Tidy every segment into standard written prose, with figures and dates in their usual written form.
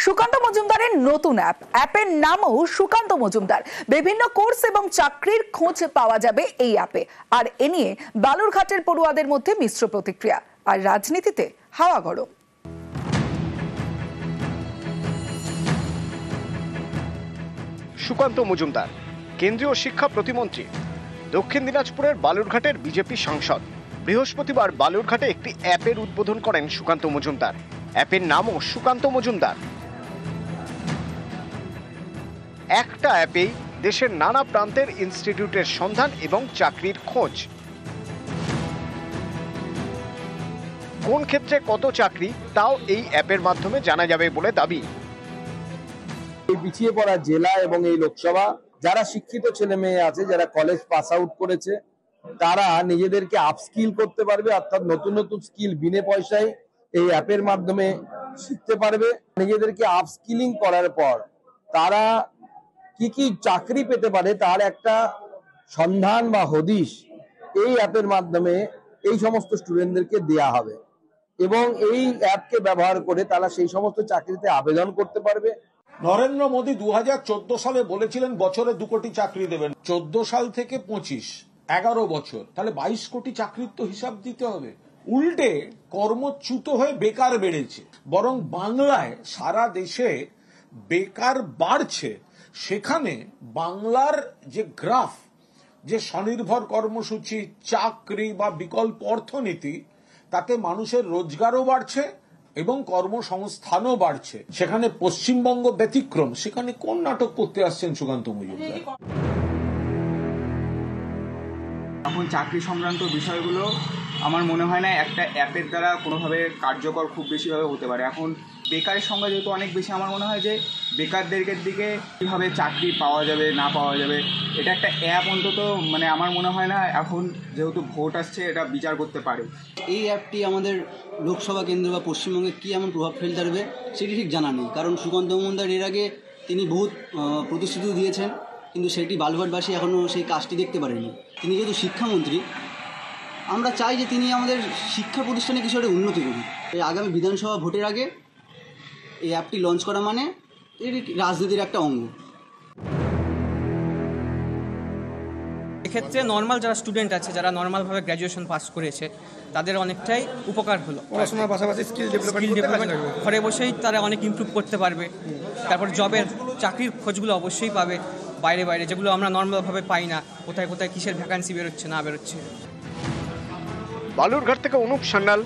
সুকান্ত মজুমদারের নতুন অ্যাপের নামও সুকান্ত মজুমদার। বিভিন্ন কোর্স এবং চাকরির খোঁজ পাওয়া যাবে এই অ্যাপে। আর এ নিয়ে বালুরঘাটের পড়ুয়াদের মধ্যে মিশ্র প্রতিক্রিয়া, আর রাজনীতিতে হাওয়া গরম। সুকান্ত মজুমদার কেন্দ্রীয় শিক্ষা প্রতিমন্ত্রী, দক্ষিণ দিনাজপুরের বালুরঘাটের বিজেপি সাংসদ। বৃহস্পতিবার বালুরঘাটে একটি অ্যাপের উদ্বোধন করেন সুকান্ত মজুমদার। অ্যাপের নামও সুকান্ত মজুমদার। একটা অ্যাপেই দেশের নানা প্রান্তের ইনস্টিটিউটের সন্ধান এবং চাকরির খোঁজ। কোন ক্ষেত্রে কত চাকরি তাও এই অ্যাপের মাধ্যমে জানা যাবে বলে দাবি। এই পিছিয়ে পড়া জেলা এবং এই লোকসভা যারা শিক্ষিত ছেলে মেয়ে আছে, যারা কলেজ পাস আউট করেছে, তারা নিজেদেরকে আপস্কিল করতে পারবে, অর্থাৎ নতুন নতুন স্কিল বিনে পয়সায় এই অ্যাপের মাধ্যমে শিখতে পারবে। নিজেদেরকে আপস্কিলিং করার পর তারা কি কি চাকরি পেতে পারে তার একটা সন্ধান বা হদিশ এই অ্যাপের মাধ্যমে এই সমস্ত স্টুডেন্টদেরকে দেয়া হবে, এবং এই অ্যাপকে ব্যবহার করে তারা সেই সমস্ত চাকরিতে আবেদন করতে পারবে। নরেন্দ্র মোদী 2014 সালে বলেছিলেন বছরে 2 কোটি চাকরি দেবেন। 14 সাল থেকে 25, 11 বছর, তাহলে 22 কোটি চাকরির তো হিসাব দিতে হবে। উল্টে কর্মচ্যুত হয়ে বেকার বেড়েছে, বরং বাংলায় সারা দেশে বেকার বাড়ছে। সেখানে বাংলার যে গ্রাফ, যে স্বনির্ভর কর্মসূচি, চাকরি বা বিকল্প অর্থনীতি, তাতে মানুষের রোজগারও বাড়ছে এবং কর্মসংস্থানও বাড়ছে। সেখানে পশ্চিমবঙ্গ ব্যতিক্রম। সেখানে কোন নাটক করতে আসছেন সুকান্ত মজুমদার? এখন চাকরি সংক্রান্ত বিষয়গুলো আমার মনে হয় না একটা অ্যাপের দ্বারা কোনোভাবে কার্যকর খুব বেশিভাবে হতে পারে। এখন বেকারের সংখ্যা যেহেতু অনেক বেশি, আমার মনে হয় যে বেকারদেরকে দিকে কীভাবে চাকরি পাওয়া যাবে না পাওয়া যাবে, এটা একটা অ্যাপ অন্তত মানে আমার মনে হয় না এখন যেহেতু ভোট আসছে এটা বিচার করতে পারে। এই অ্যাপটি আমাদের লোকসভা কেন্দ্র বা পশ্চিমবঙ্গে কী এমন প্রভাব ফেলতে পারবে সেটি ঠিক জানা নেই, কারণ সুকান্ত মজুমদার এর আগে তিনি বহুত প্রতিশ্রুতি দিয়েছেন, কিন্তু সেটি বালুরঘাটবাসী এখনও সেই কাজটি দেখতে পারেনি। তিনি যেহেতু শিক্ষামন্ত্রী, আমরা চাই যে তিনি আমাদের শিক্ষা প্রতিষ্ঠানে কিছু একটা উন্নতি করুন। এই আগামী বিধানসভা ভোটের আগে এই অ্যাপটি লঞ্চ করা মানে এর রাজনীতির একটা অঙ্গ। এক্ষেত্রে নর্মাল যারা স্টুডেন্ট আছে, যারা নর্মালভাবে গ্র্যাজুয়েশন পাস করেছে, তাদের অনেকটাই উপকার হলো। পড়াশোনার পাশাপাশি স্কিল ডেভেলপমেন্ট ঘরে বসেই তারা অনেক ইমপ্রুভ করতে পারবে। তারপর জবের চাকরির খোঁজগুলো অবশ্যই পাবে বাইরে বাইরে, যেগুলো আমরা নর্মালভাবে পাই না। কোথায় কোথায় কিসের ভ্যাকান্সি বেরোচ্ছে না বেরোচ্ছে। বালুরঘাট থেকে অনুপ সান্যাল,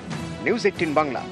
নিউজ 18 বাংলা।